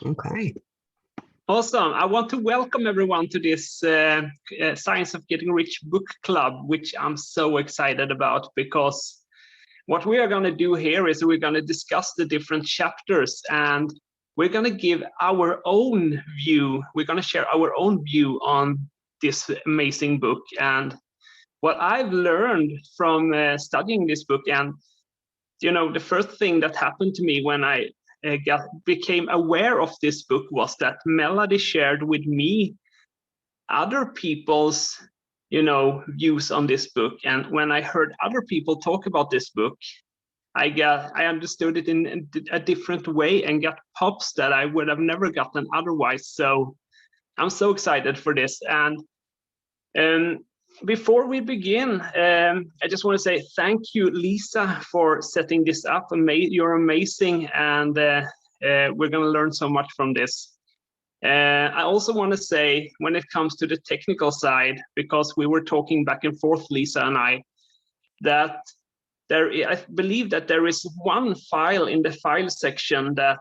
Okay. Awesome. I want to welcome everyone to this Science of Getting Rich book club, which I'm so excited about, because what we are going to do here is we're going to discuss the different chapters, and we're going to give our own view. We're going to share our own view on this amazing book and what I've learned from studying this book. And, you know, the first thing that happened to me when I became aware of this book was that Melody shared with me other people's, you know, views on this book. And when I heard other people talk about this book, I understood it in a different way and got pops that I would have never gotten otherwise. So I'm so excited for this. And before we begin, I just want to say thank you, Lisa, for setting this up. You're amazing, and we're going to learn so much from this. I also want to say, when it comes to the technical side, because we were talking back and forth, Lisa and I, that I believe that there is one file in the file section that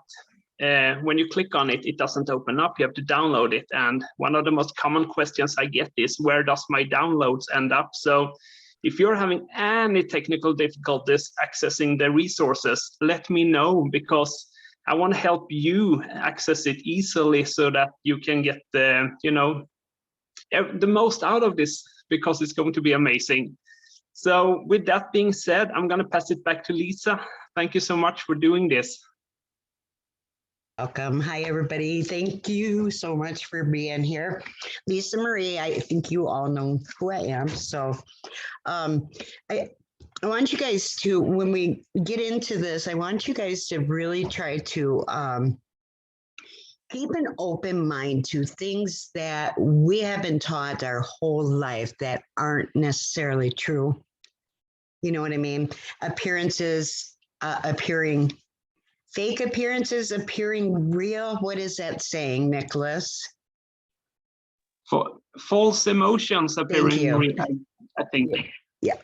when you click on it, it doesn't open up. You have to download it. And one of the most common questions I get is, where does my downloads end up? So if you're having any technical difficulties accessing the resources, let me know, because I want to help you access it easily so that you can get the, you know, the most out of this, because it's going to be amazing. So with that being said, I'm going to pass it back to Lisa. Thank you so much for doing this. Welcome. Hi, everybody. Thank you so much for being here. LisaMarie, I think you all know who I am. So I want you guys to, when we get into this, I want you guys to really try to keep an open mind to things that we have been taught our whole life that aren't necessarily true. You know what I mean? Appearances appearing fake, appearances appearing real. What is that saying, Nicholas? False emotions appearing real, I think. Yeah.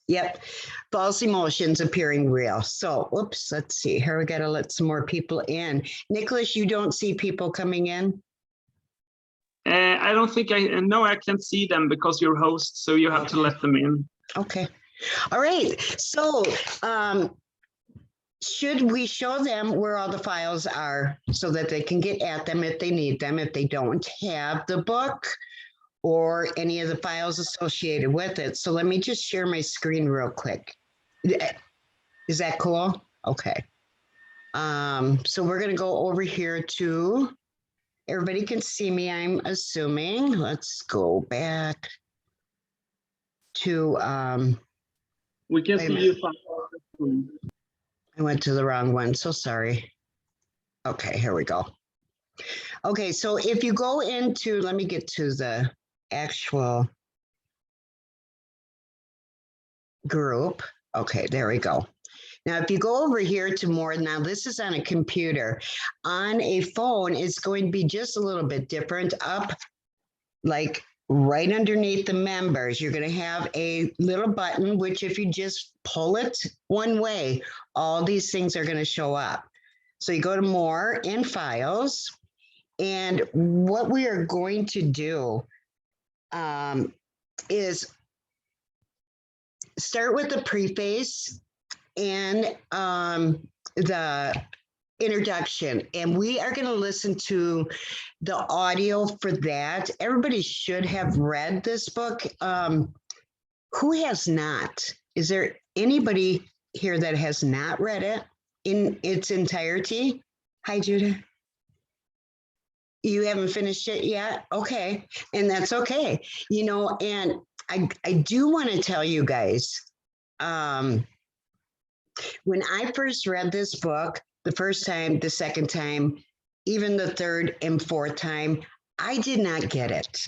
Yep. False emotions appearing real. So, oops, let's see. Here we got to let some more people in. Nicholas, you don't see people coming in? I don't think I can see them because you're host, so you have to let them in. Okay. All right. So, should we show them where all the files are so that they can get at them if they need them, if they don't have the book or any of the files associated with it? So let me just share my screen real quick. Is that cool? Okay. So we're going to go over here to, everybody can see me, I'm assuming. Let's go back to, we can see you. I went to the wrong one, so sorry. Okay, here we go. Okay, so if you go into, let me get to the actual group. Okay, there we go. Now, if you go over here to more, now this is on a computer. On a phone, it's going to be just a little bit different. Up, like right underneath the members, you're going to have a little button, which if you just pull it one way, all these things are going to show up. So you go to more and files. And what we are going to do is start with the preface and the introduction, and we are going to listen to the audio for that. Everybody should have read this book. Who has not? Is there anybody here that has not read it in its entirety? Hi, Judah. You haven't finished it yet? Okay. And that's okay. You know, and I do want to tell you guys, when I first read this book, the first time, the second time, even the third and fourth time, I did not get it.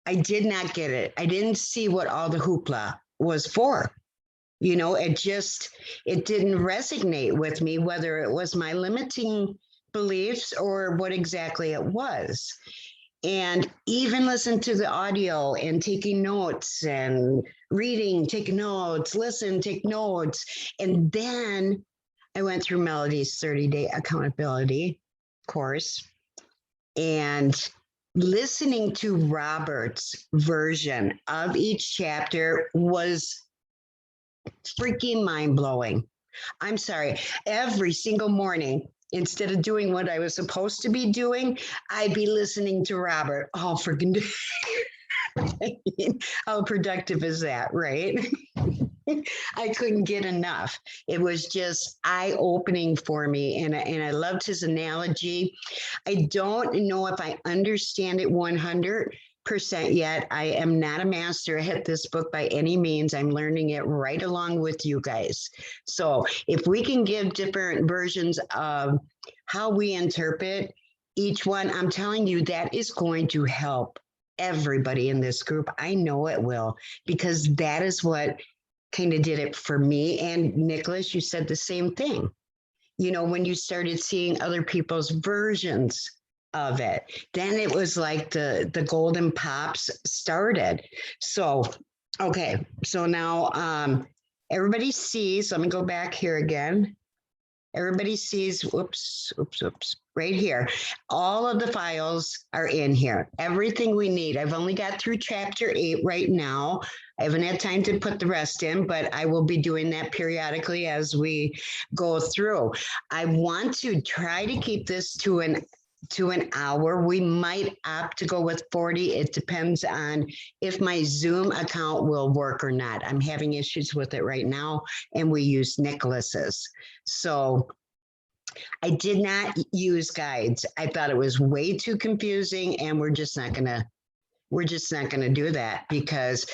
I did not get it. I didn't see what all the hoopla was for. You know, it didn't resonate with me, whether it was my limiting beliefs or what exactly it was. And even listen to the audio and taking notes and reading, take notes, listen, take notes. And then I went through Melody's 30-day accountability course. And listening to Robert's version of each chapter was freaking mind blowing. I'm sorry. Every single morning, instead of doing what I was supposed to be doing, I'd be listening to Robert. Oh, freaking. How productive is that, right? I couldn't get enough. It was just eye-opening for me, and I loved his analogy. I don't know if I understand it 100% yet. I am not a master at this book by any means. I'm learning it right along with you guys. So if we can give different versions of how we interpret each one, I'm telling you, that is going to help everybody in this group. I know it will, because that is what kind of did it for me. And Nicholas, you said the same thing. You know, when you started seeing other people's versions of it, then it was like the golden pops started. So, okay. So now everybody sees, let me go back here again. Everybody sees, whoops, right here. All of the files are in here. Everything we need. I've only got through chapter 8 right now. I haven't had time to put the rest in, but I will be doing that periodically as we go through. I want to try to keep this to an hour. We might opt to go with 40. It depends on if my Zoom account will work or not. I'm having issues with it right now, and we use Nicholas's. So I did not use guides. I thought it was way too confusing, and we're just not gonna do that, because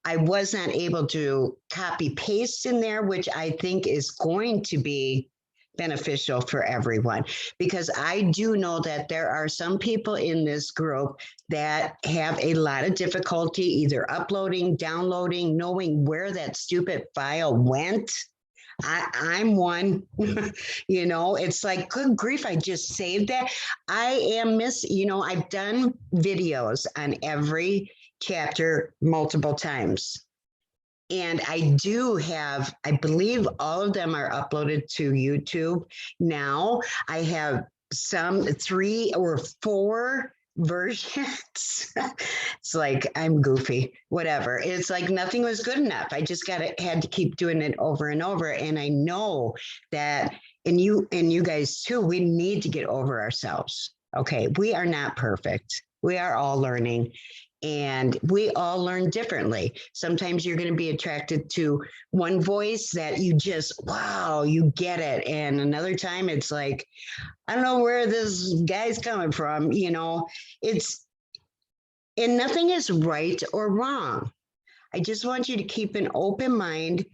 I was not able to copy paste in there, which I think is going to be beneficial for everyone, because I do know that there are some people in this group that have a lot of difficulty either uploading, downloading, knowing where that stupid file went. I'm one. You know, it's like, good grief, I just saved that. I am I've done videos on every chapter multiple times. And I do have, I believe all of them are uploaded to YouTube now. I have some 3 or 4 versions. It's like, I'm goofy, whatever. It's like nothing was good enough. I just had to keep doing it over and over. And I know that, and you guys too, we need to get over ourselves. Okay, we are not perfect. We are all learning. And we all learn differently. Sometimes you're going to be attracted to one voice that you just, wow, you get it. And another time it's like, I don't know where this guy's coming from. You know, and nothing is right or wrong. I just want you to keep an open mind.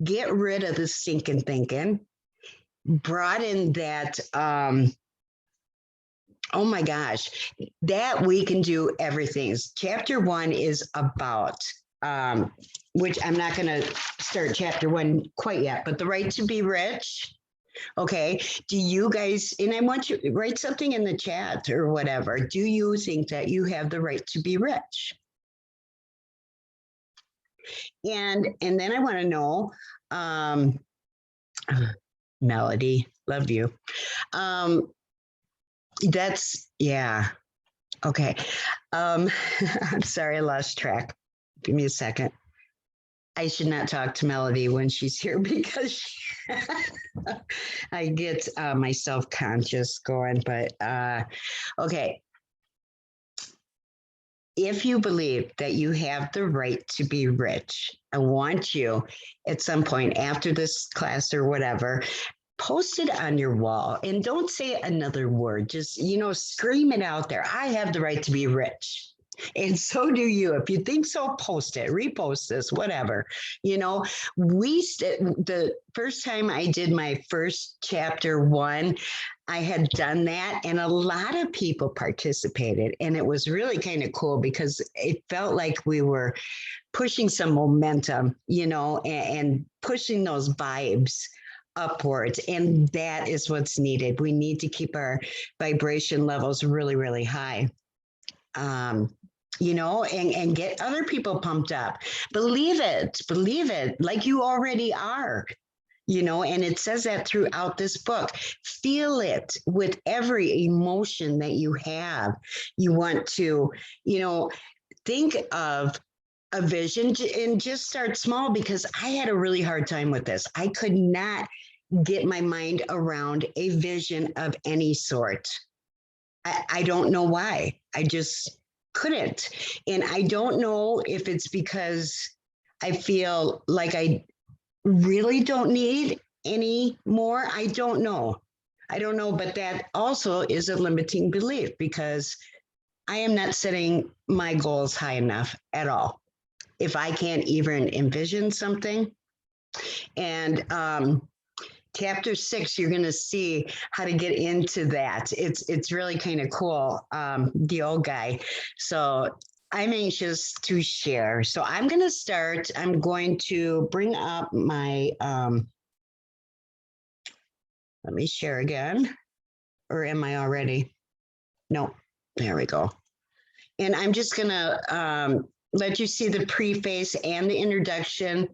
Get rid of the stinking thinking. Broaden that, oh my gosh, that we can do everything. Chapter 1 is about, which I'm not going to start chapter 1 quite yet, but the right to be rich. Okay. Do you guys, and I want you to write something in the chat or whatever. Do you think that you have the right to be rich? And then I want to know, Melody, love you. That's, yeah. Okay. I'm sorry, I lost track. Give me a second. I should not talk to Melody when she's here, because I get my self-conscious going, but okay. If you believe that you have the right to be rich, I want you at some point after this class or whatever, post it on your wall, and don't say another word. Just, scream it out there. I have the right to be rich. And so do you. If you think so, post it, repost this, whatever. The first time I did my first chapter 1, I had done that, and a lot of people participated, and it was really kind of cool because it felt like we were pushing some momentum, and pushing those vibes upwards. And that is what's needed. We need to keep our vibration levels really, really high. And get other people pumped up. Believe it like you already are. and it says that throughout this book. Feel it with every emotion that you have. You want to, think of a vision and just start small, because I had a really hard time with this. I could not get my mind around a vision of any sort. I don't know why. I just couldn't. And I don't know if it's because I feel like I really don't need any more. I don't know. But that also is a limiting belief, because I am not setting my goals high enough at all. If I can't even envision something. And chapter 6, you're going to see how to get into that. It's really kind of cool, the old guy. So I'm anxious to share. So I'm going to start. I'm going to bring up my, let me share again. Or am I already? No, there we go. And I'm just going to let you see the preface and the introduction.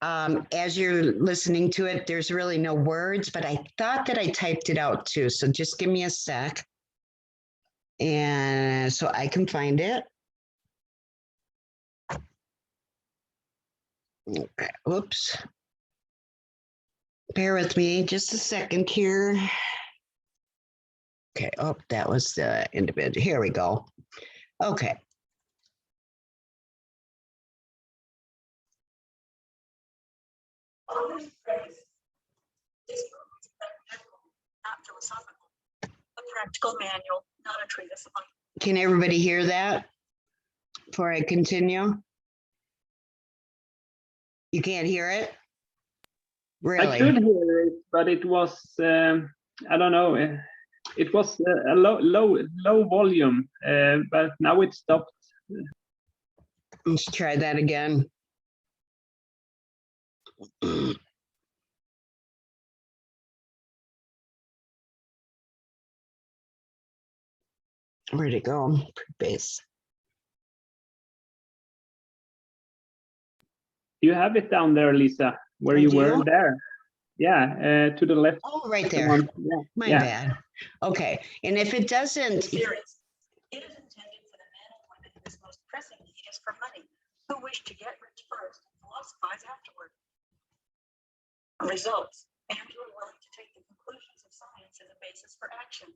As you're listening to it, there's really no words, but I thought that I typed it out too. So just give me a sec. And so I can find it. Okay, whoops. Bear with me just a second here. Okay, oh, that was the individual. Here we go. Okay. This phrase is not philosophical, a practical manual, not a treatise on. Can everybody hear that before I continue? You can't hear it? Really? I could hear it, but it was, I don't know, it was a low volume, but now it stopped. Let's try that again. Where'd it go? Preface. You have it down there, Lisa, where you were there. Yeah, to the left. Oh, right there. Yeah. My bad. Okay. And if it doesn't. It is intended for the men and women whose most pressing need is for money, who wish to get rich first and philosophize afterward. Results, and who are willing to take the conclusions of science as a basis for action,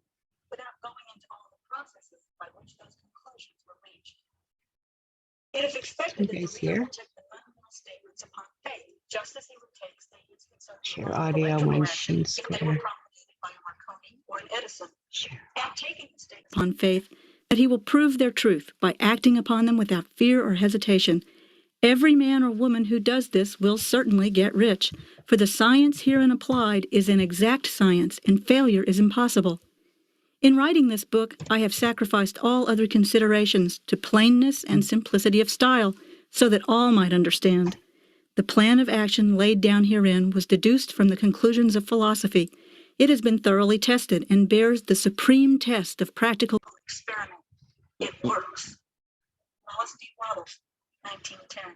without going into all the processes by which those conclusions were reached. It is expected that the reader will take the fundamental statements upon faith, just as he would take statements concerning share audio when she's if they were promulgated by a Marconi or an Edison. Share. And taking the statements upon faith, that he will prove their truth by acting upon them without fear or hesitation. Every man or woman who does this will certainly get rich, for the science herein applied is an exact science, and failure is impossible. In writing this book, I have sacrificed all other considerations to plainness and simplicity of style, so that all might understand. The plan of action laid down herein was deduced from the conclusions of philosophy. It has been thoroughly tested and bears the supreme test of practical experiment. It works. Wallace D. Wallace, 1910.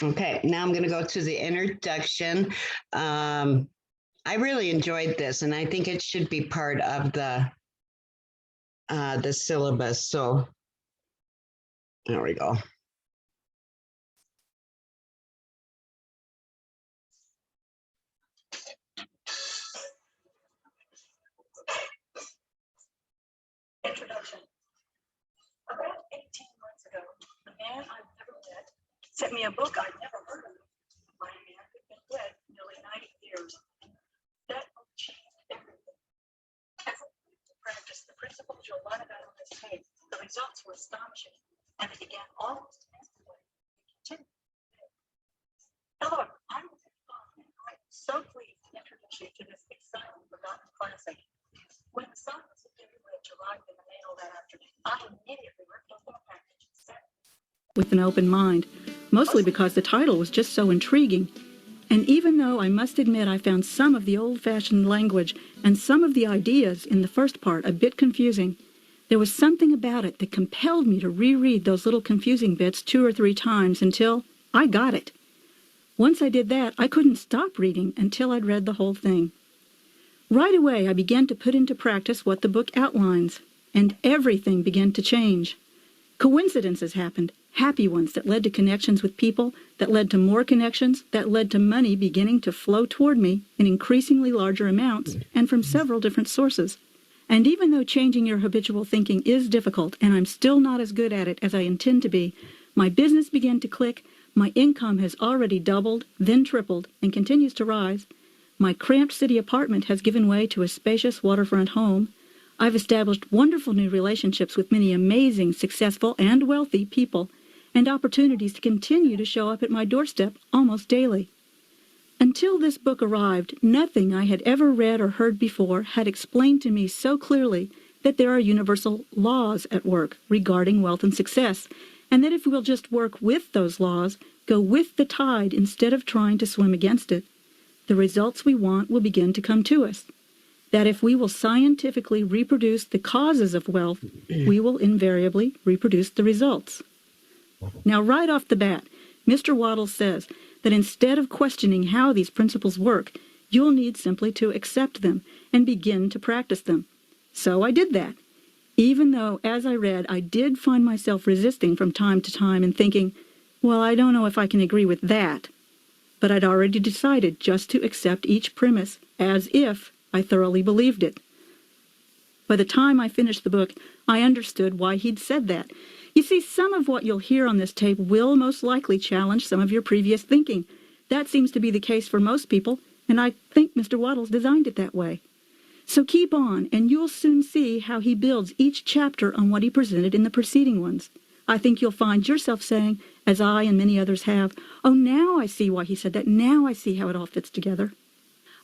Okay, now I'm going to go to the introduction. I really enjoyed this, and I think it should be part of the syllabus. So there we go. Introduction. About 18 months ago, a man I've never met sent me a book I'd never heard of by a man who'd been dead nearly 90 years. That book changed everything. Everything to practice the principles you'll learn about on this page. The results were astonishing, and they began almost instantly. Hello, I'm so pleased to introduce you to this exciting forgotten classic. When the science of getting rich arrived in the mail that afternoon, I immediately ripped open a package and said, with an open mind, mostly because the title was just so intriguing. And even though I must admit I found some of the old-fashioned language and some of the ideas in the first part a bit confusing, there was something about it that compelled me to reread those little confusing bits 2 or 3 times until I got it. Once I did that, I couldn't stop reading until I'd read the whole thing. Right away, I began to put into practice what the book outlines, and everything began to change. Coincidences happened, happy ones that led to connections with people, that led to more connections, that led to money beginning to flow toward me in increasingly larger amounts and from several different sources. And even though changing your habitual thinking is difficult, and I'm still not as good at it as I intend to be, my business began to click, my income has already doubled, then tripled, and continues to rise. My cramped city apartment has given way to a spacious waterfront home. I've established wonderful new relationships with many amazing, successful, and wealthy people, and opportunities to continue to show up at my doorstep almost daily. Until this book arrived, nothing I had ever read or heard before had explained to me so clearly that there are universal laws at work regarding wealth and success, and that if we'll just work with those laws, go with the tide instead of trying to swim against it, the results we want will begin to come to us. That if we will scientifically reproduce the causes of wealth, we will invariably reproduce the results. Now, right off the bat, Mr. Waddles says that instead of questioning how these principles work, you'll need simply to accept them and begin to practice them. So I did that, even though, as I read, I did find myself resisting from time to time and thinking, well, I don't know if I can agree with that. But I'd already decided just to accept each premise as if I thoroughly believed it. By the time I finished the book, I understood why he'd said that. You see, some of what you'll hear on this tape will most likely challenge some of your previous thinking. That seems to be the case for most people, and I think Mr. Waddles designed it that way. So keep on, and you'll soon see how he builds each chapter on what he presented in the preceding ones. I think you'll find yourself saying, as I and many others have, oh, now I see why he said that, now I see how it all fits together.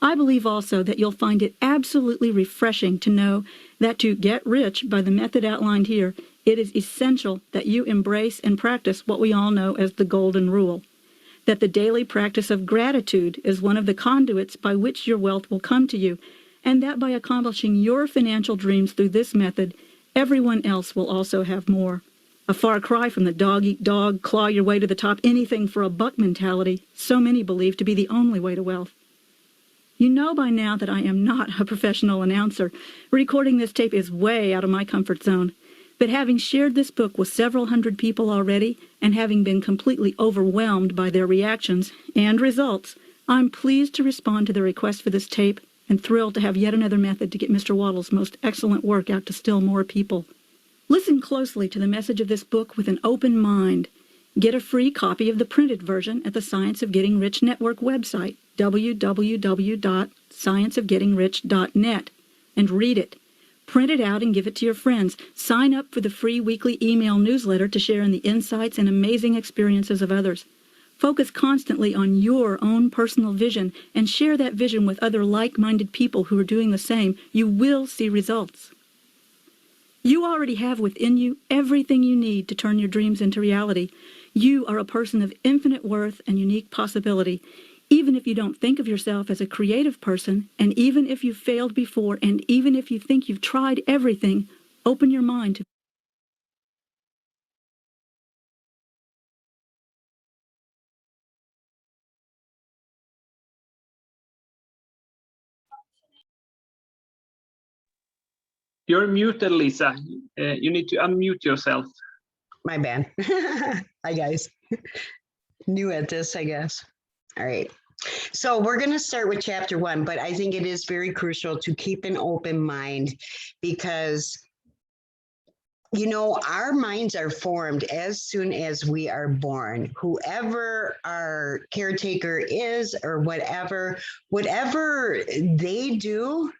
I believe also that you'll find it absolutely refreshing to know that to get rich by the method outlined here, it is essential that you embrace and practice what we all know as the golden rule, that the daily practice of gratitude is one of the conduits by which your wealth will come to you, and that by accomplishing your financial dreams through this method, everyone else will also have more. A far cry from the dog-eat-dog, claw your way to the top, anything for a buck mentality, so many believe to be the only way to wealth. You know by now that I am not a professional announcer. Recording this tape is way out of my comfort zone. But having shared this book with several hundred people already, and having been completely overwhelmed by their reactions and results, I'm pleased to respond to the request for this tape and thrilled to have yet another method to get Mr. Waddles' most excellent work out to still more people. Listen closely to the message of this book with an open mind. Get a free copy of the printed version at the Science of Getting Rich Network website, www.scienceofgettingrich.net, and read it. Print it out and give it to your friends. Sign up for the free weekly email newsletter to share in the insights and amazing experiences of others. Focus constantly on your own personal vision and share that vision with other like-minded people who are doing the same. You will see results. You already have within you everything you need to turn your dreams into reality. You are a person of infinite worth and unique possibility. Even if you don't think of yourself as a creative person, and even if you've failed before, and even if you think you've tried everything, open your mind to You're muted, Lisa. You need to unmute yourself. My bad. Hi, guys. New at this, I guess. All right. So we're going to start with chapter 1, but I think it is very crucial to keep an open mind because, you know, our minds are formed as soon as we are born. Whoever our caretaker is or whatever they do,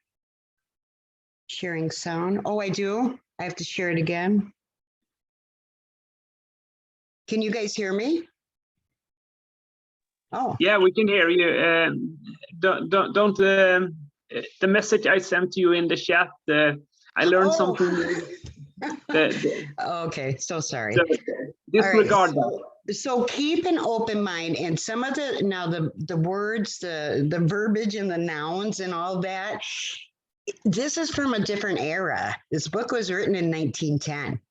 sharing sound. Oh, I do. I have to share it again. Can you guys hear me? Oh. Yeah, we can hear you. The message I sent to you in the chat, I learned something new. Okay, so sorry. So, disregard that. So keep an open mind, and some of the words, the verbiage and the nouns and all that, this is from a different era. This book was written in 1910.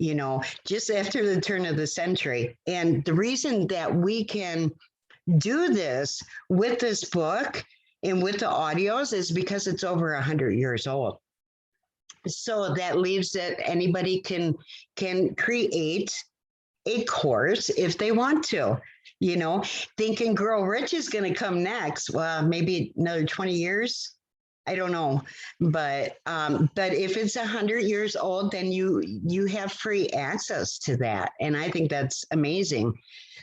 You know, just after the turn of the century. And the reason that we can do this with this book and with the audios is because it's over 100 years old. So that leaves it, anybody can create a course if they want to, you know. Think and Grow Rich is going to come next. Well, maybe another 20 years. I don't know, but if it's 100 years old, then you have free access to that, and I think that's amazing.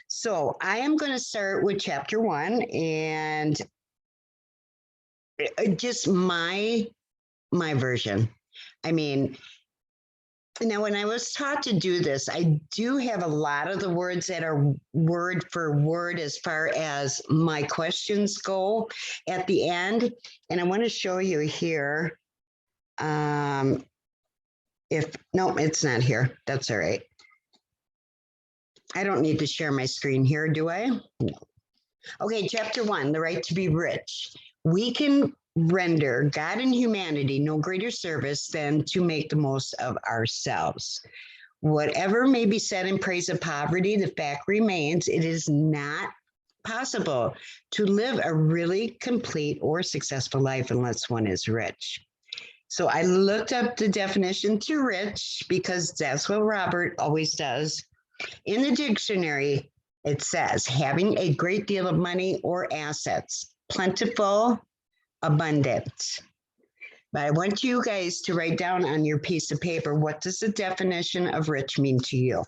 So I am going to start with chapter 1, and just my version. I mean, now when I was taught to do this, I do have a lot of the words that are word for word as far as my questions go at the end. And I want to show you here. No, it's not here. That's all right. I don't need to share my screen here, do I? No. Okay, chapter 1, the right to be rich. We can render God and humanity no greater service than to make the most of ourselves. Whatever may be said in praise of poverty, the fact remains it is not possible to live a really complete or successful life unless one is rich. So I looked up the definition to rich because that's what Robert always does. In the dictionary, it says having a great deal of money or assets, plentiful, abundant. But I want you guys to write down on your piece of paper, what does the definition of rich mean to you?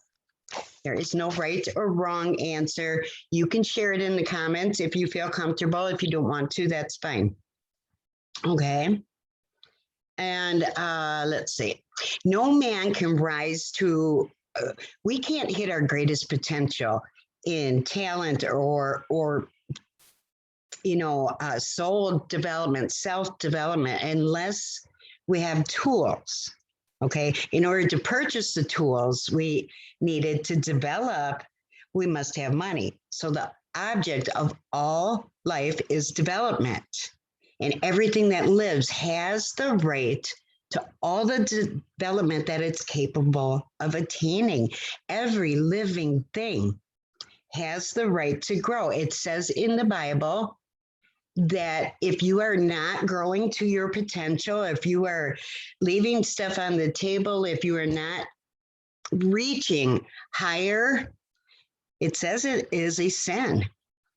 There is no right or wrong answer. You can share it in the comments if you feel comfortable. If you don't want to, that's fine. Okay. And let's see. No man can rise to, we can't hit our greatest potential in talent or soul development, self-development, unless we have tools, okay? In order to purchase the tools we needed to develop, we must have money. So the object of all life is development. And everything that lives has the right to all the development that it's capable of attaining. Every living thing has the right to grow. It says in the Bible that if you are not growing to your potential, if you are leaving stuff on the table, if you are not reaching higher, it says it is a sin.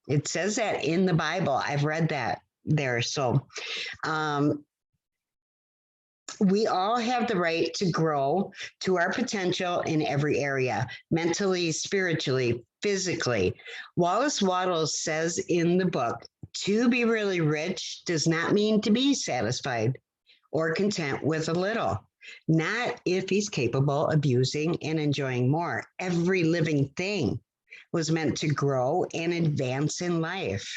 It says that in the Bible. I've read that there. So we all have the right to grow to our potential in every area, mentally, spiritually, physically. Wallace Wattles says in the book, to be really rich does not mean to be satisfied or content with a little, not if he's capable of using and enjoying more. Every living thing was meant to grow and advance in life.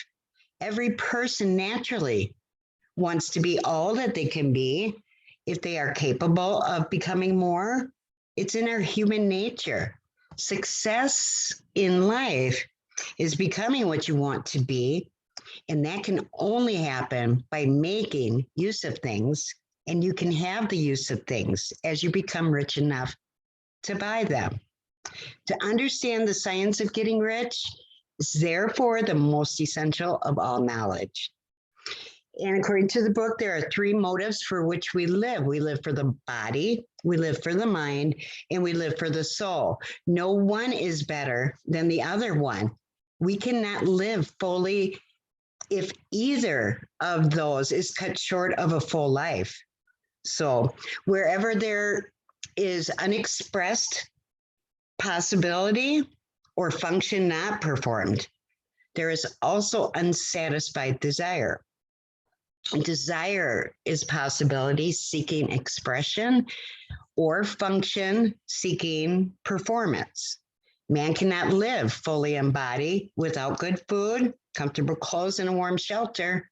Every person naturally wants to be all that they can be if they are capable of becoming more. It's in our human nature. Success in life is becoming what you want to be, and that can only happen by making use of things, and you can have the use of things as you become rich enough to buy them. To understand the science of getting rich is therefore the most essential of all knowledge. And according to the book, there are 3 motives for which we live. We live for the body, we live for the mind, and we live for the soul. No one is better than the other one. We cannot live fully if either of those is cut short of a full life. So wherever there is unexpressed possibility or function not performed, there is also unsatisfied desire. Desire is possibility seeking expression or function seeking performance. Man cannot live fully embodied without good food, comfortable clothes, and a warm shelter.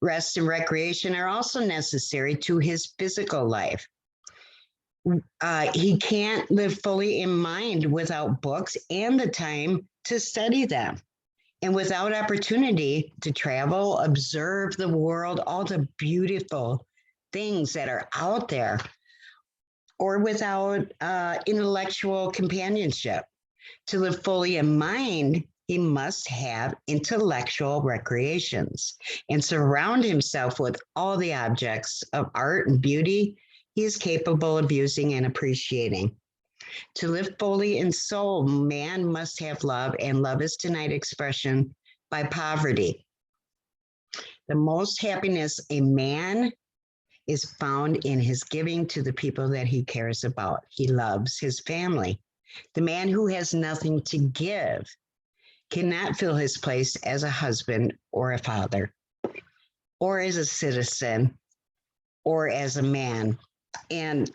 Rest and recreation are also necessary to his physical life. He can't live fully in mind without books and the time to study them. And without opportunity to travel, observe the world, all the beautiful things that are out there, or without intellectual companionship. To live fully in mind he must have intellectual recreations and surround himself with all the objects of art and beauty he is capable of using and appreciating. To live fully in soul, man must have love, and love is denied expression by poverty. The most happiness a man is found in his giving to the people that he cares about. He loves his family. The man who has nothing to give cannot fill his place as a husband or a father, or as a citizen, or as a man. And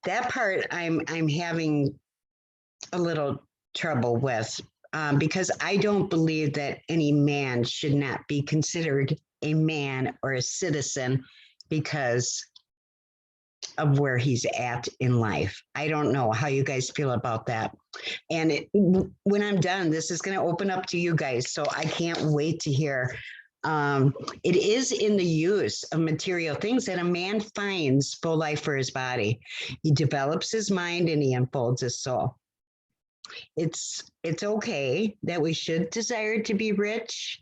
that part I'm having a little trouble with, because I don't believe that any man should not be considered a man or a citizen because of where he's at in life. I don't know how you guys feel about that. And when I'm done, this is going to open up to you guys. So I can't wait to hear. It is in the use of material things that a man finds full life for his body. He develops his mind and he unfolds his soul. It's okay that we should desire to be rich.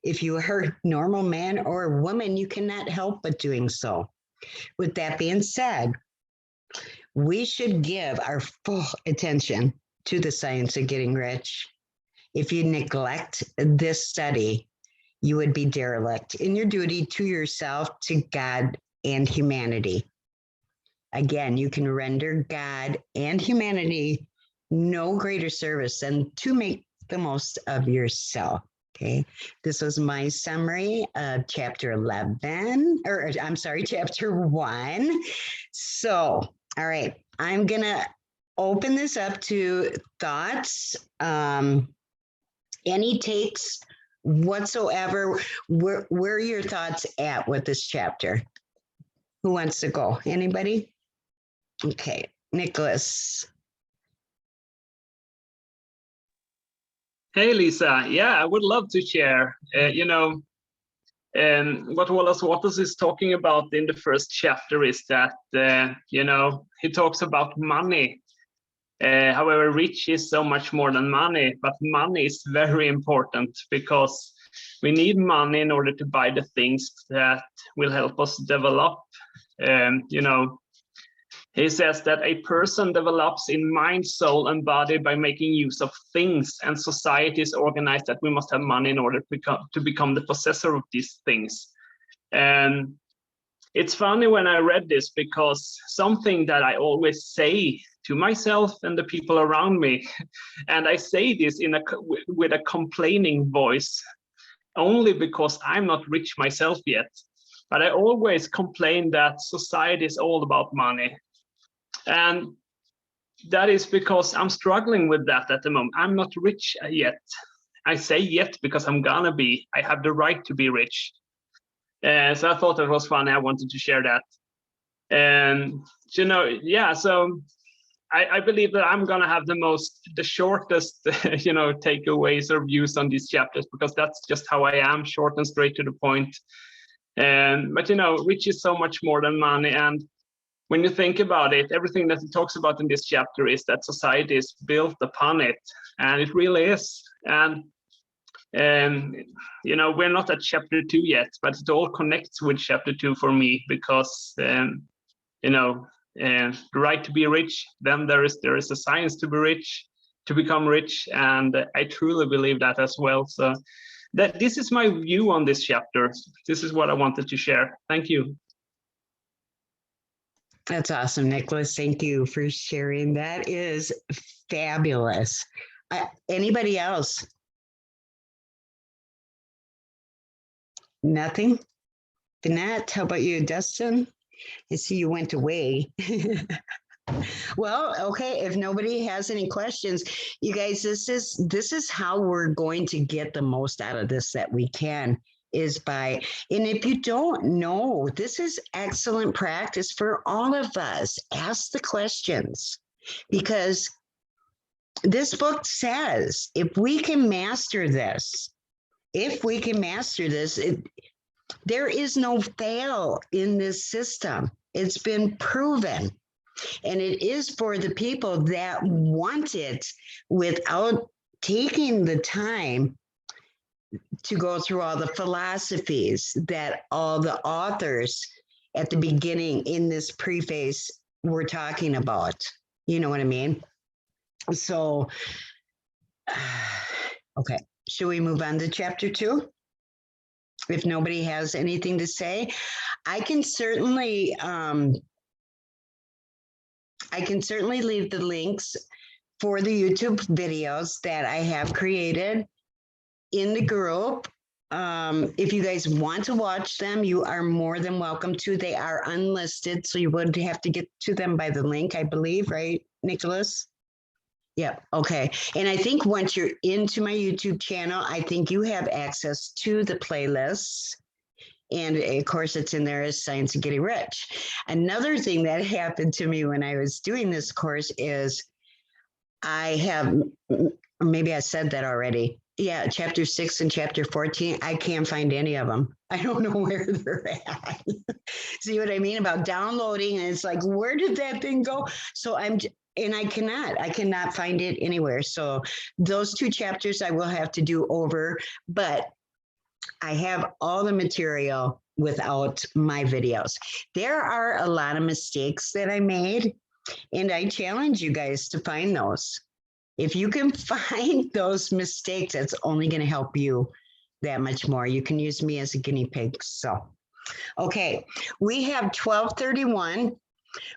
If you are a normal man or a woman, you cannot help but doing so. With that being said, we should give our full attention to the science of getting rich. If you neglect this study, you would be derelict in your duty to yourself, to God, and humanity. Again, you can render God and humanity no greater service than to make the most of yourself. Okay, this was my summary of chapter 11, or I'm sorry, chapter 1. So, all right, I'm gonna open this up to thoughts, any takes whatsoever. Where are your thoughts at with this chapter? Who wants to go? Anybody? Okay, Nicholas. Hey, Lisa. Yeah, I would love to share. What Wallace Waters is talking about in the first chapter is that, he talks about money. However, rich is so much more than money, but money is very important because we need money in order to buy the things that will help us develop. He says that a person develops in mind, soul, and body by making use of things, and society is organized that we must have money in order to become the possessor of these things. And it's funny when I read this, because something that I always say to myself and the people around me, and I say this with a complaining voice, only because I'm not rich myself yet, but I always complain that society is all about money. And that is because I'm struggling with that at the moment. I'm not rich yet. I say yet because I'm gonna be. I have the right to be rich. So I thought that was funny. I wanted to share that. And, so I believe that I'm gonna have the shortest, takeaways or views on these chapters, because that's just how I am, short and straight to the point. But rich is so much more than money. And when you think about it, everything that he talks about in this chapter is that society is built upon it, and it really is. And we're not at chapter 2 yet, but it all connects with chapter 2 for me, because the right to be rich, then there is a science to be rich, to become rich, and I truly believe that as well. So this is my view on this chapter. This is what I wanted to share. Thank you. That's awesome, Nicholas. Thank you for sharing. That is fabulous. Anybody else? Nothing? Danette, how about you, Dustin? I see you went away. Well, okay, if nobody has any questions, you guys, this is how we're going to get the most out of this that we can, is by, and if you don't know, this is excellent practice for all of us. Ask the questions, because this book says if we can master this, there is no fail in this system. It's been proven. And it is for the people that want it without taking the time to go through all the philosophies that all the authors at the beginning in this preface were talking about. You know what I mean? So, okay, should we move on to chapter 2? If nobody has anything to say, I can certainly leave the links for the YouTube videos that I have created in the group. If you guys want to watch them, you are more than welcome to. They are unlisted, so you would have to get to them by the link, I believe, right, Nicholas? Yeah, okay. And I think once you're into my YouTube channel, I think you have access to the playlists. And of course, it's in there as Science of Getting Rich. Another thing that happened to me when I was doing this course is I have, maybe I said that already. Yeah, chapter 6 and chapter 14, I can't find any of them. I don't know where they're at. See what I mean about downloading? And it's like, where did that thing go? So I cannot find it anywhere. So those 2 chapters I will have to do over, but I have all the material without my videos. There are a lot of mistakes that I made, and I challenge you guys to find those. If you can find those mistakes, that's only going to help you that much more. You can use me as a guinea pig. So, okay, we have 12:31.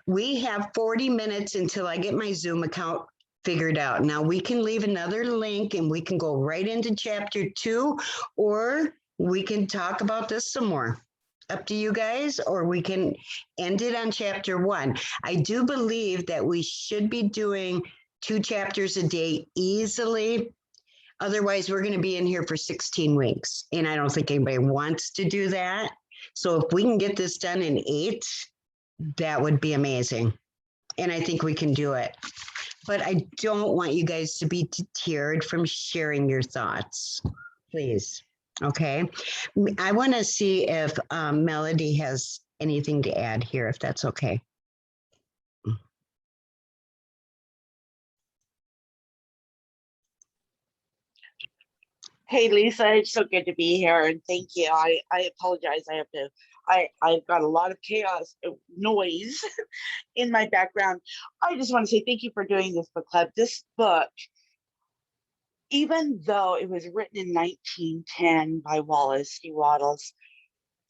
We have 40 minutes until I get my Zoom account figured out. Now we can leave another link and we can go right into chapter 2, or we can talk about this some more. Up to you guys, or we can end it on chapter 1. I do believe that we should be doing 2 chapters a day easily. Otherwise, we're going to be in here for 16 weeks. And I don't think anybody wants to do that. So if we can get this done in 8, that would be amazing. And I think we can do it. But I don't want you guys to be deterred from sharing your thoughts, please. Okay. I want to see if Melody has anything to add here, if that's okay. Hey, Lisa, it's so good to be here, and thank you. I apologize. I've got a lot of chaos, noise in my background. I just want to say thank you for doing this book club. This book, even though it was written in 1910 by Wallace D. Wattles,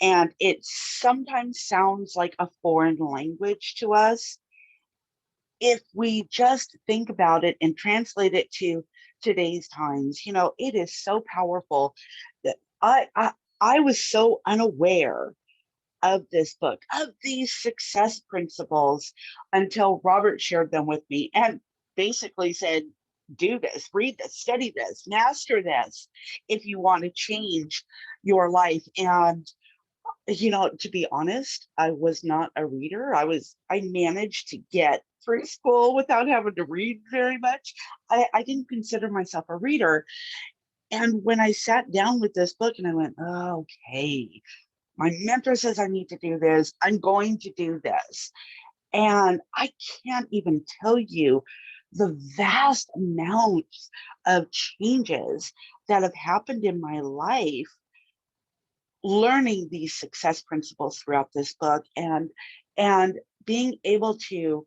and it sometimes sounds like a foreign language to us, if we just think about it and translate it to today's times, you know, it is so powerful that I was so unaware of this book, of these success principles, until Robert shared them with me and basically said, do this, read this, study this, master this if you want to change your life. And you know, to be honest, I was not a reader. I managed to get through school without having to read very much. I didn't consider myself a reader. And when I sat down with this book and I went, oh, okay, my mentor says I need to do this, I'm going to do this. And I can't even tell you the vast amounts of changes that have happened in my life learning these success principles throughout this book, and being able to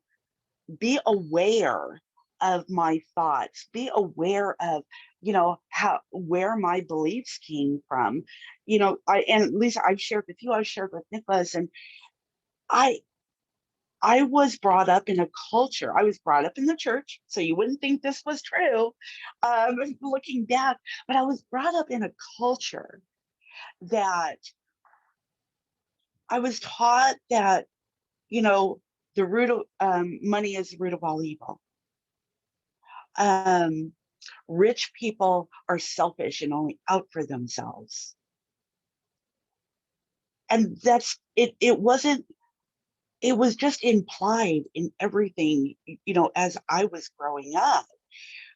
be aware of my thoughts, be aware of, you know, where my beliefs came from. You know, and Lisa, I've shared with you, I've shared with Nicholas, and I was brought up in a culture. I was brought up in the church, so you wouldn't think this was true, looking back, but I was brought up in a culture that I was taught that, you know, the root of money is the root of all evil. Rich people are selfish and only out for themselves. And that's it. It was just implied in everything, you know, as I was growing up.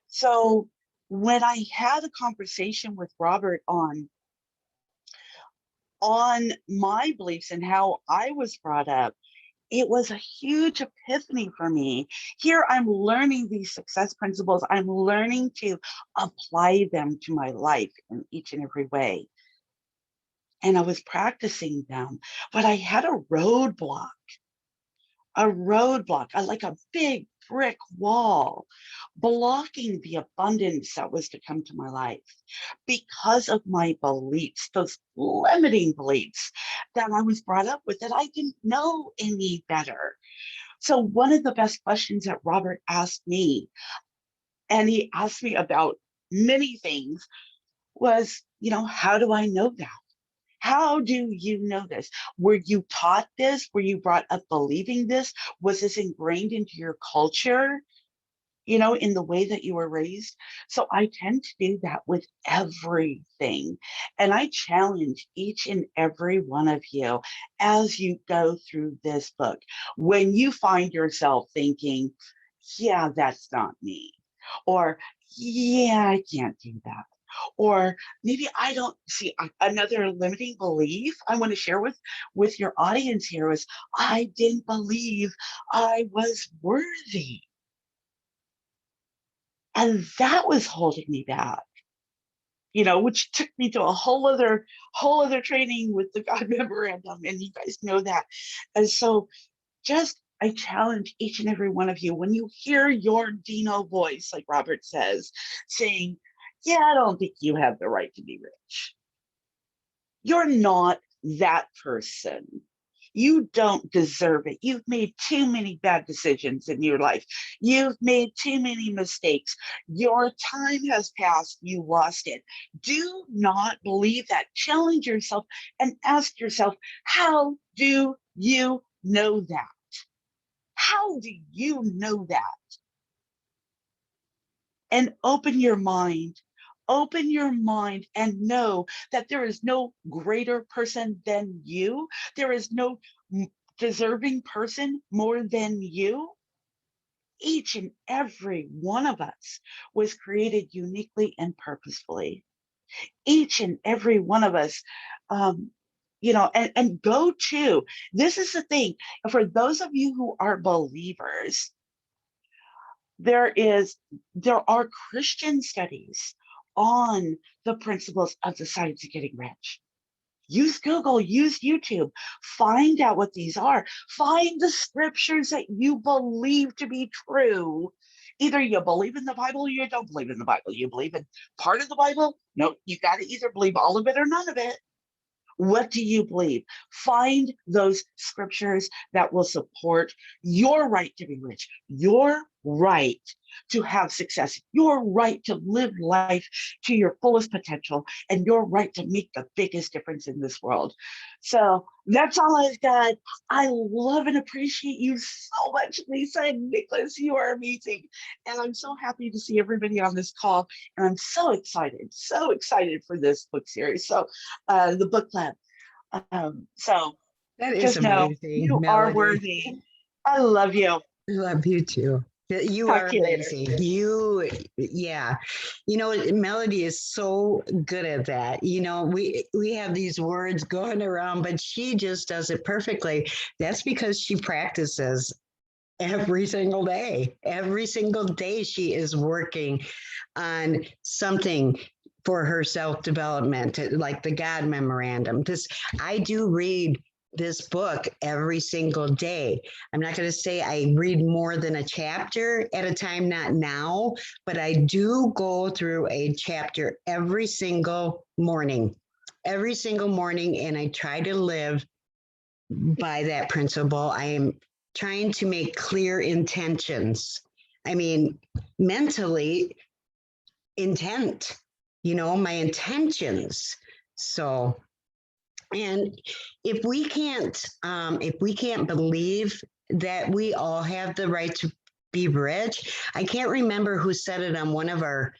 So when I had a conversation with Robert on my beliefs and how I was brought up, it was a huge epiphany for me. Here I'm learning these success principles. I'm learning to apply them to my life in each and every way. And I was practicing them, but I had a roadblock, like a big brick wall blocking the abundance that was to come to my life because of my beliefs, those limiting beliefs that I was brought up with, that I didn't know any better. So one of the best questions that Robert asked me, and he asked me about many things, was, how do I know that? How do you know this? Were you taught this? Were you brought up believing this? Was this ingrained into your culture, in the way that you were raised? So I tend to do that with everything. And I challenge each and every one of you as you go through this book, when you find yourself thinking, yeah, that's not me, or yeah, I can't do that. Or maybe I don't see another limiting belief I want to share with your audience here is I didn't believe I was worthy. And that was holding me back, which took me to a whole other training with the God Memorandum. And you guys know that. And so I challenge each and every one of you, when you hear your Dino voice, like Robert says, saying, yeah, I don't think you have the right to be rich. You're not that person. You don't deserve it. You've made too many bad decisions in your life. You've made too many mistakes. Your time has passed. You lost it. Do not believe that. Challenge yourself and ask yourself, how do you know that? How do you know that? And open your mind and know that there is no greater person than you. There is no deserving person more than you. Each and every one of us was created uniquely and purposefully. Each and every one of us, and go to, this is the thing, for those of you who are believers, there are Christian studies on the principles of the science of getting rich. Use Google, use YouTube, find out what these are. Find the scriptures that you believe to be true. Either you believe in the Bible or you don't believe in the Bible. You believe in part of the Bible? No, you got to either believe all of it or none of it. What do you believe? Find those scriptures that will support your right to be rich, your right to have success, your right to live life to your fullest potential, and your right to make the biggest difference in this world. So that's all I've got. I love and appreciate you so much, Lisa and Nicholas. You are amazing. And I'm so happy to see everybody on this call. And I'm so excited for this book series. So the book club. So That is just know amazing, you are Melody. worthy. I love you. I love you too. You Talk are to you later. amazing. Yeah. Melody is so good at that. We have these words going around, but she just does it perfectly. That's because she practices every single day. Every single day she is working on something for her self-development, like the God Memorandum. I do read this book every single day. I'm not going to say I read more than a chapter at a time, not now, but I do go through a chapter every single morning, and I try to live by that principle. I am trying to make clear intentions. I mean, mentally, intent, my intentions. So, and if we can't believe that we all have the right to be rich, I can't remember who said it on one of our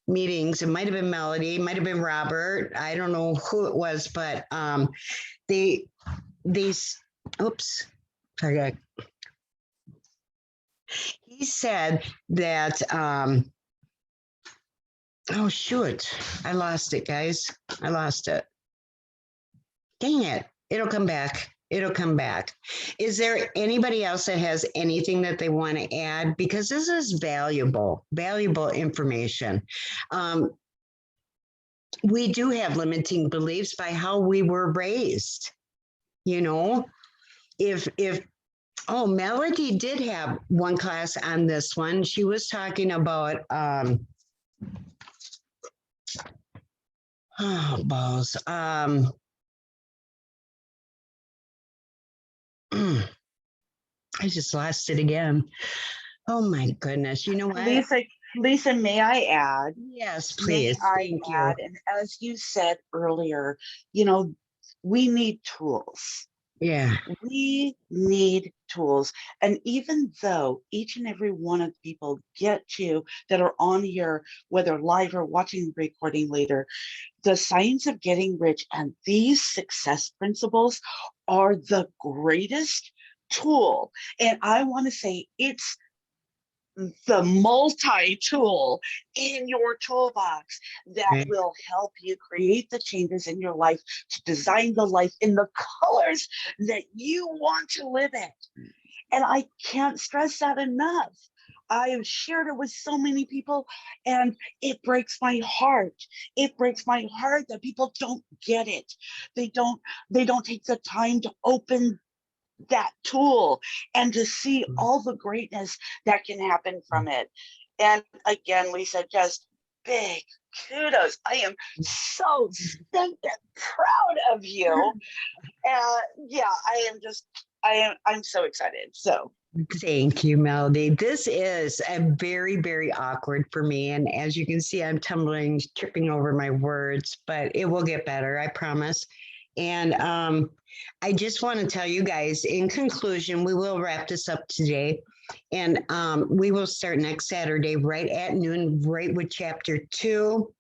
meetings. It might have been Melody, it might have been Robert. I don't know who it was, but oops, sorry. He said that, oh shoot, I lost it, guys. I lost it. Dang it. It'll come back. It'll come back. Is there anybody else that has anything that they want to add? Because this is valuable information. We do have limiting beliefs by how we were raised. You know, if oh, Melody did have one class on this one. She was talking about oh balls. I just lost it again. Oh my goodness. You know what? Lisa, may I add? Yes, please. Thank you. And as you said earlier, you know, we need tools. Yeah. We need tools. And even though each and every one of the people that are on here, whether live or watching the recording later, the science of getting rich and these success principles are the greatest tool. And I want to say it's the multi-tool in your toolbox that Right. will help you create the changes in your life, to design the life in the colors that you want to live in. And I can't stress that enough. I have shared it with so many people, and it breaks my heart. It breaks my heart that people don't get it. They don't take the time to open that tool and to see all the greatness that can happen from it. And again, Lisa, just big kudos. I am so stinking proud of you. Yeah, I'm so excited. So Thank you, Melody. This is a very, very awkward for me. And as you can see, I'm tripping over my words, but it will get better, I promise. And I just want to tell you guys, in conclusion, we will wrap this up today. And we will start next Saturday right at noon, right with chapter 2.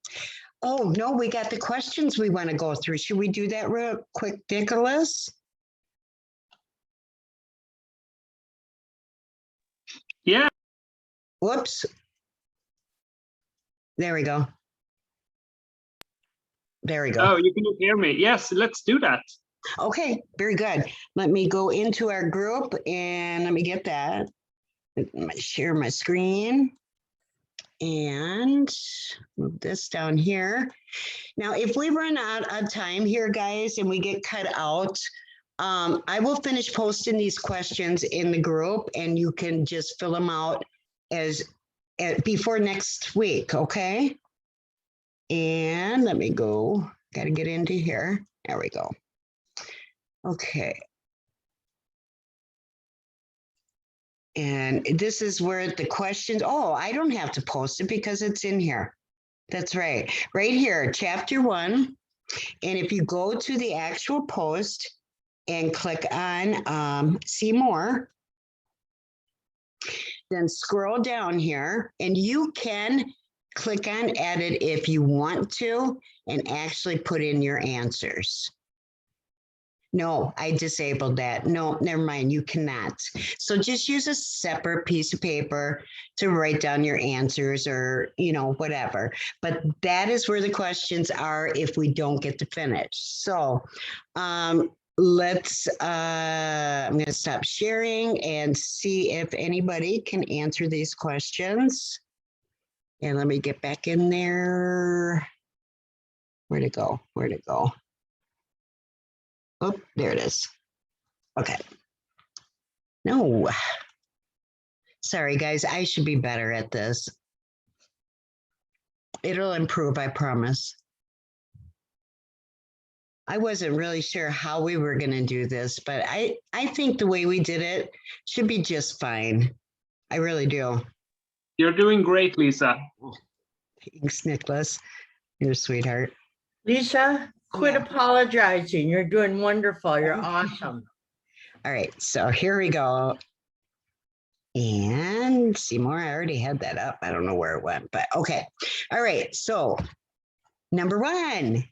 Oh, no, we got the questions we want to go through. Should we do that real quick, Nicholas? Yeah. Whoops. There we go. There we go. Oh, you can hear me. Yes, let's do that. Okay, very good. Let me go into our group and let me get that. Share my screen and move this down here. Now, if we run out of time here, guys, and we get cut out, I will finish posting these questions in the group and you can just fill them out before next week, okay? And let me go, got to get into here. There we go. Okay. And this is where the questions, oh, I don't have to post it because it's in here. That's right. Right here, chapter 1. And if you go to the actual post and click on see more, then scroll down here and you can click on edit if you want to and actually put in your answers. No, I disabled that. No, never mind. You cannot. So just use a separate piece of paper to write down your answers or, whatever. But that is where the questions are if we don't get to finish. So I'm going to stop sharing and see if anybody can answer these questions. And let me get back in there. Where'd it go? Oh, there it is. Okay. No. Sorry, guys. I should be better at this. It'll improve, I promise. I wasn't really sure how we were going to do this, but I think the way we did it should be just fine. I really do. You're doing great, Lisa. Thanks, Nicholas. You're a sweetheart. Lisa, quit apologizing. You're doing wonderful. You're awesome. All right, so here we go. And Seymour, I already had that up. I don't know where it went, but okay. All right, so number 1,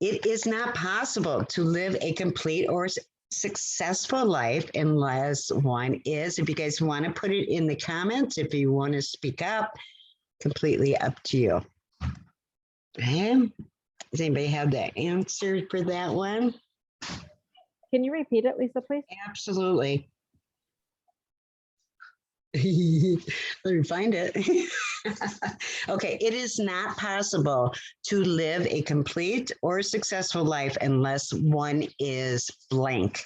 it is not possible to live a complete or successful life unless one is, if you guys want to put it in the comments, if you want to speak up, completely up to you. Okay. Does anybody have the answer for that one? Can you repeat it, Lisa, please? Absolutely. Let me find it. Okay, it is not possible to live a complete or successful life unless one is blank.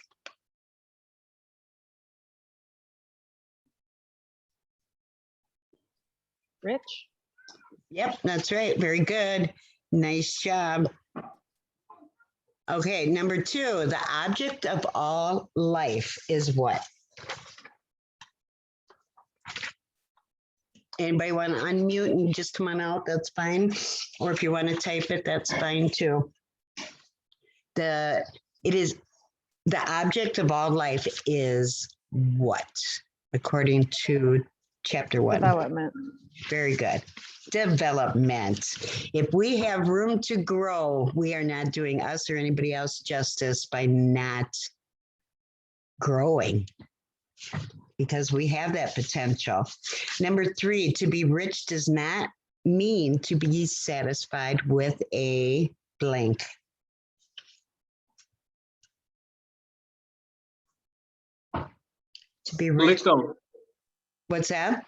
Rich? Yep, that's right. Very good. Nice job. Okay, number 2, the object of all life is what? Anybody want to unmute and just come on out? That's fine. Or if you want to type it, that's fine too. It is the object of all life is what? According to chapter 1. Development. Very good. Development. If we have room to grow, we are not doing us or anybody else justice by not growing, because we have that potential. Number 3, to be rich does not mean to be satisfied with a blank. To be rich. Little. What's that?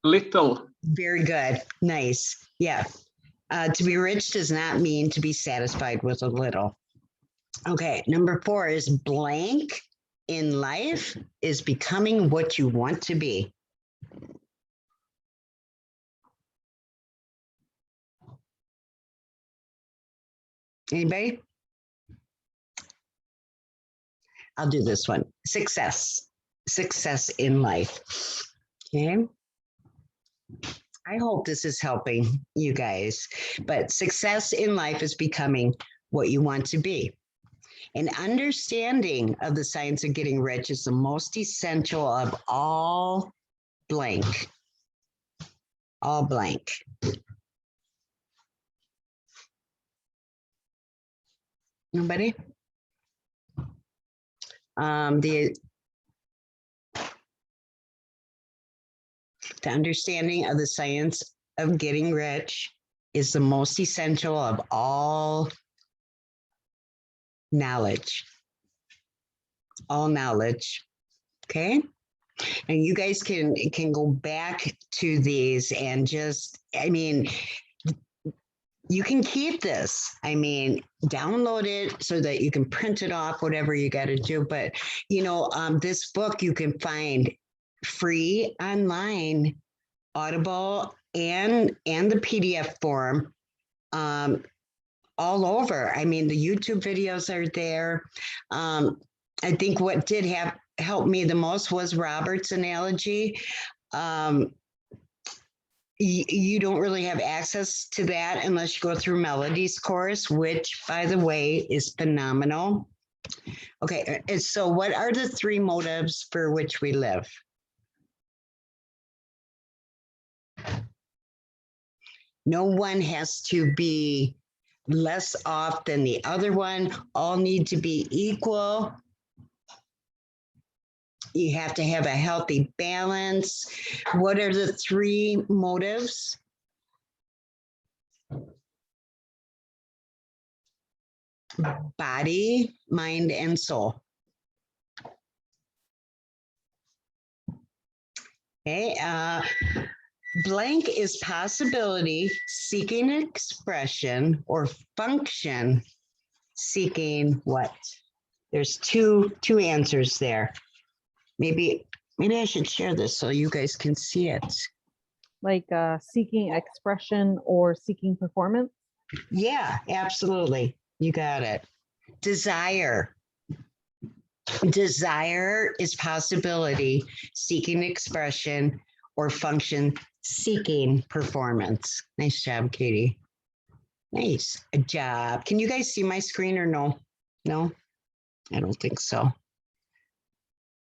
Little. Very good. Nice. Yeah. To be rich does not mean to be satisfied with a little. Okay. Number 4 is blank in life is becoming what you want to be. Anybody? I'll do this one. Success. Success in life. Okay. I hope this is helping you guys, but success in life is becoming what you want to be. An understanding of the science of getting rich is the most essential of all blank. All blank. Nobody? The understanding of the science of getting rich is the most essential of all knowledge. All knowledge. Okay. And you guys can go back to these and just, I mean, you can keep this. I mean, download it so that you can print it off, whatever you got to do. But, you know, this book you can find free online, Audible, and the PDF form all over. I mean, the YouTube videos are there. I think what did help me the most was Robert's analogy. You don't really have access to that unless you go through Melody's course, which, by the way, is phenomenal. Okay, so what are the 3 motives for which we live? No one has to be less off than the other one. All need to be equal. You have to have a healthy balance. What are the 3 motives? Body, mind, and soul. Okay. Blank is possibility seeking expression or function seeking what? There's two answers there. Maybe I should share this so you guys can see it. Like seeking expression or seeking performance? Yeah, absolutely. You got it. Desire. Desire is possibility seeking expression or function seeking performance. Nice job, Katie. Nice job. Can you guys see my screen or no? No, I don't think so.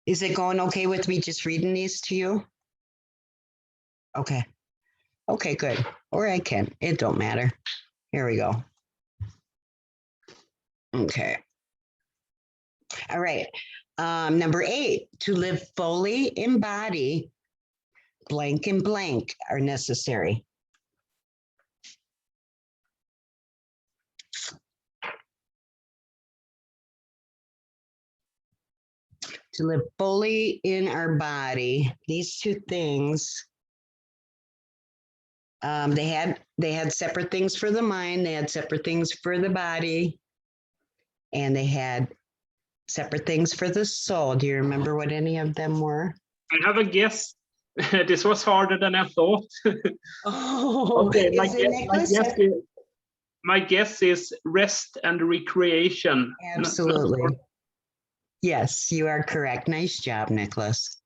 Is it going okay with me just reading these to you? Okay. Okay, good. Or I can. It don't matter. Here we go. Okay. All right. Number 8, to live fully in body, blank and blank are necessary. to live fully in our body. These two things, they had separate things for the mind, they had separate things for the body, and they had separate things for the soul. Do you remember what any of them were? I have a guess. This was harder than I thought. Oh, Okay, is it Nicholas? my guess is rest and recreation. Absolutely. Yes, you are correct. Nice job, Nicholas.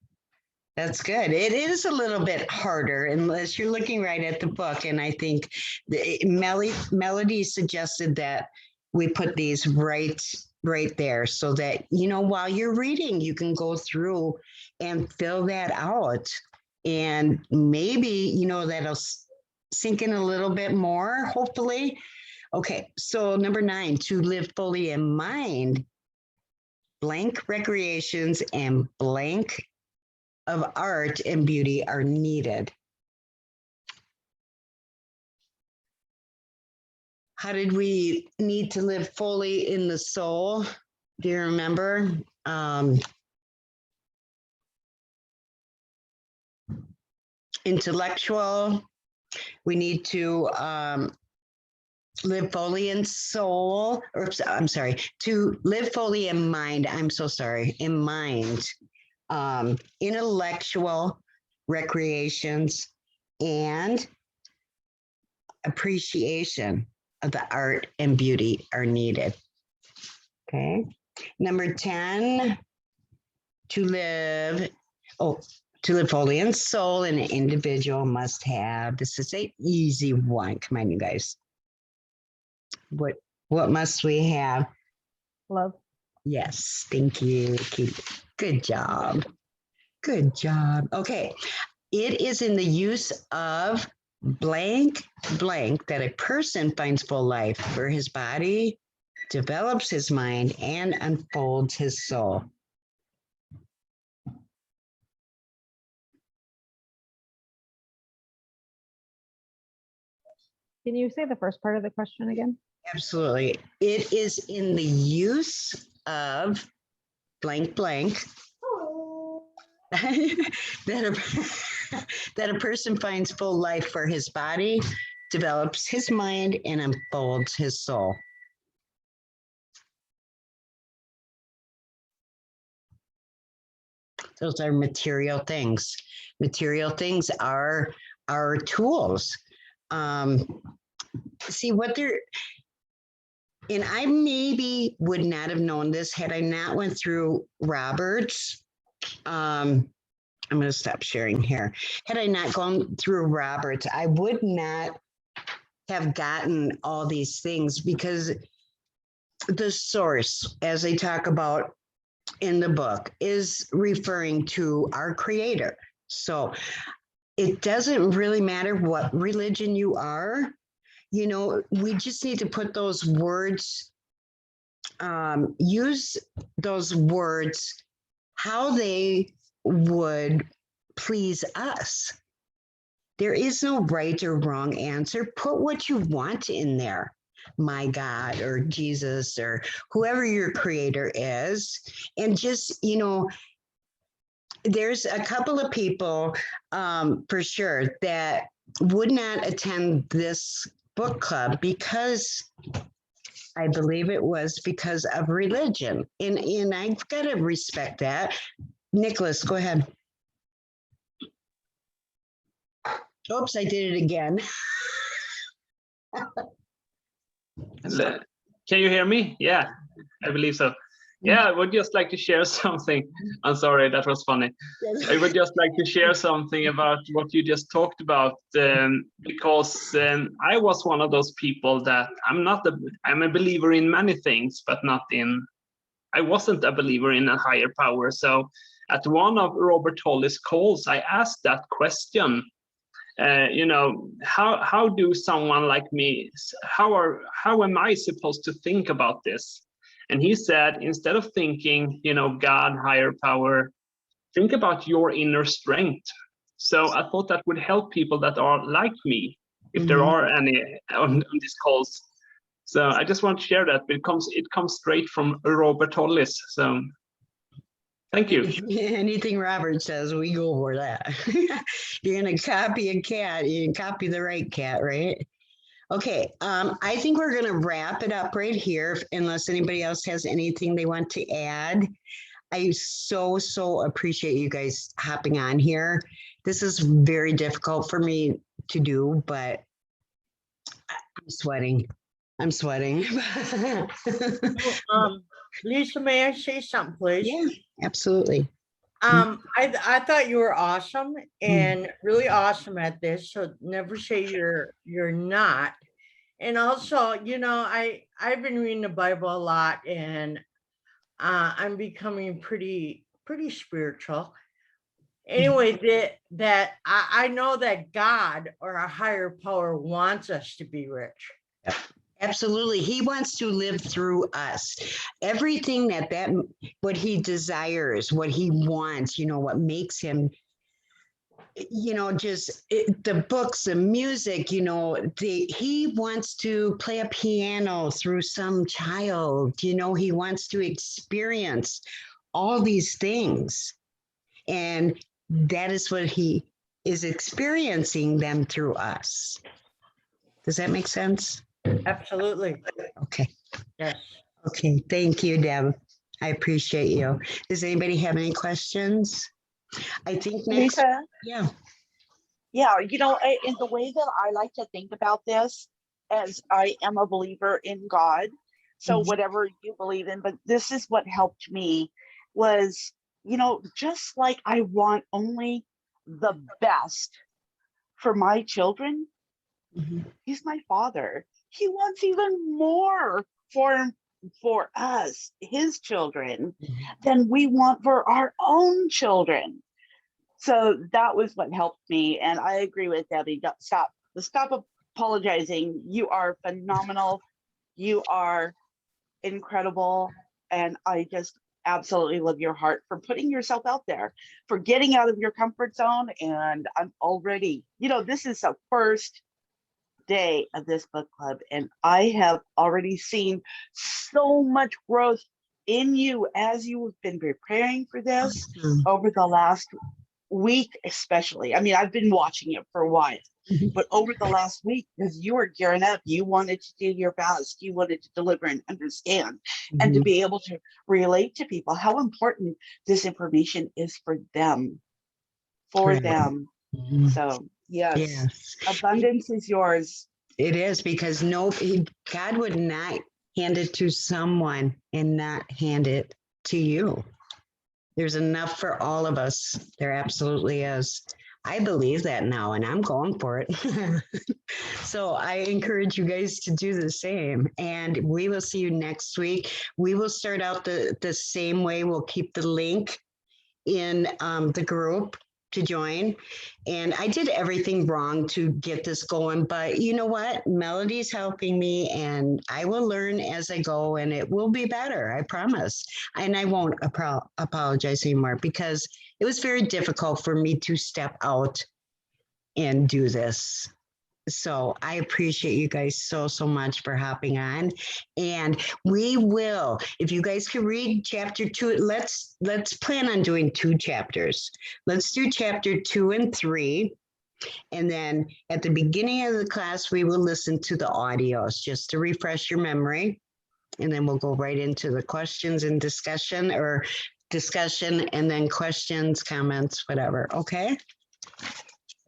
That's good. It is a little bit harder unless you're looking right at the book. And I think Melody suggested that we put these right there so that, you know, while you're reading, you can go through and fill that out. And maybe, you know, that'll sink in a little bit more, hopefully. Okay, so number 9, to live fully in mind, blank recreations and blank of art and beauty are needed. How did we need to live fully in the soul? Do you remember? Intellectual, we need to live fully in soul, or I'm sorry, to live fully in mind. I'm so sorry, in mind. Intellectual, recreations, and appreciation of the art and beauty are needed. Okay. Number 10, to live fully in soul, an individual must have. This is an easy one. Come on, you guys. What must we have? Love. Yes, thank you, Keith. Good job. Good job. Okay. It is in the use of blank that a person finds full life for his body, develops his mind, and unfolds his soul. Can you say the first part of the question again? Absolutely. It is in the use of blank that a person finds full life for his body, develops his mind, and unfolds his soul. Those are material things. Material things are our tools. See what they're, and I maybe would not have known this had I not went through Robert's. I'm going to stop sharing here. Had I not gone through Robert's, I would not have gotten all these things, because the source, as they talk about in the book, is referring to our Creator. So it doesn't really matter what religion you are. You know, we just need to put those words, use those words how they would please us. There is no right or wrong answer. Put what you want in there. My God, or Jesus, or whoever your Creator is. And just, you know, there's a couple of people for sure that would not attend this book club because I believe it was because of religion. And I've got to respect that. Nicholas, go ahead. Oops, I did it again. Can you hear me? Yeah, I believe so. Yeah, I would just like to share something. I'm sorry, that was funny. I would just like to share something about what you just talked about, because I was one of those people that I'm a believer in many things, but I wasn't a believer in a higher power. So at one of Robert Holly's calls, I asked that question. You know, how do someone like me, how am I supposed to think about this? And he said, instead of thinking, you know, God, higher power, think about your inner strength. So I thought that would help people that are like me, if there are any on these calls. So I just want to share that, but it comes straight from Robert Hollis. So Thank you. Anything Robert says, we go for that. You're gonna copy a cat, you can copy the right cat, right? Okay, I think we're gonna wrap it up right here, unless anybody else has anything they want to add. I so appreciate you guys hopping on here. This is very difficult for me to do, but I'm sweating. I'm sweating. Lisa, may I say something, please? Yeah, absolutely. I thought you were awesome and really awesome at this. So never say you're not. And also, you know, I've been reading the Bible a lot, and I'm becoming pretty spiritual. Anyway, that I know that God or a higher power wants us to be rich. Absolutely. He wants to live through us. Everything what he desires, what he wants, you know, what makes him, you know, the books, the music, you know, he wants to play a piano through some child, you know, he wants to experience all these things. And that is what he is experiencing them through us. Does that make sense? Absolutely. Okay. Yes. Okay. Thank you, Deb. I appreciate you. Does anybody have any questions? I think next. Lisa, Yeah. yeah, you know, in the way that I like to think about this, as I am a believer in God, so whatever you believe in, but this is what helped me was, you know, just like I want only the best for my children, he's my father. He wants even more for us, his children, than we want for our own children. So that was what helped me. And I agree with Debbie. Stop apologizing. You are phenomenal. You are incredible. And I just absolutely love your heart for putting yourself out there, for getting out of your comfort zone. And I'm already, you know, this is the first day of this book club, and I have already seen so much growth in you as you have been preparing for this over the last week, especially. I mean, I've been watching it for a while, but over the last week, because you were gearing up, you wanted to do your best, you wanted to deliver and understand, and to be able to relate to people how important this information is for them, So yes. Abundance is yours. It is, because God would not hand it to someone and not hand it to you. There's enough for all of us. There absolutely is. I believe that now, and I'm going for it. So I encourage you guys to do the same. And we will see you next week. We will start out the same way. We'll keep the link in the group to join. And I did everything wrong to get this going, but you know what? Melody's helping me, and I will learn as I go, and it will be better, I promise. And I won't apologize anymore, because it was very difficult for me to step out and do this. So I appreciate you guys so much for hopping on. And we will, if you guys can read chapter 2, let's plan on doing 2 chapters. Let's do chapter 2 and 3. And then at the beginning of the class, we will listen to the audios just to refresh your memory. And then we'll go right into the questions and discussion, and then questions, comments, whatever. Okay.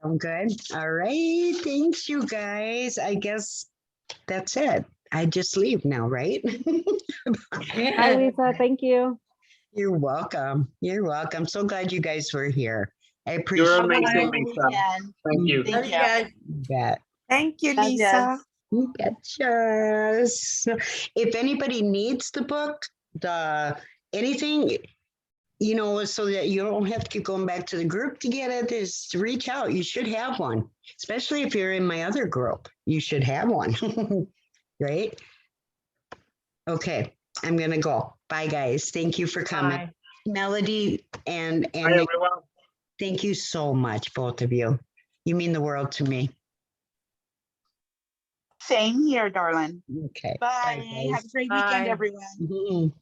I'm good. All right. Thanks, you guys. I guess that's it. I just leave now, right? Hi, Lisa. Thank you. You're welcome. You're welcome. So glad you guys were here. I appreciate You're it. amazing, Lisa. Thank you. Thank you. You bet. Thank you, Yes, Lisa. yes. You betcha. So if anybody needs the book, anything, you know, so that you don't have to keep going back to the group to get it, is reach out. You should have one, especially if you're in my other group. You should have one, right? Okay, I'm gonna go. Bye, guys. Thank you for coming. Bye. Melody and Hi, everyone. thank you so much, both of you. You mean the world to me. Same here, darling. Okay. Bye. guys. Have a great Bye. weekend, everyone. Mhm.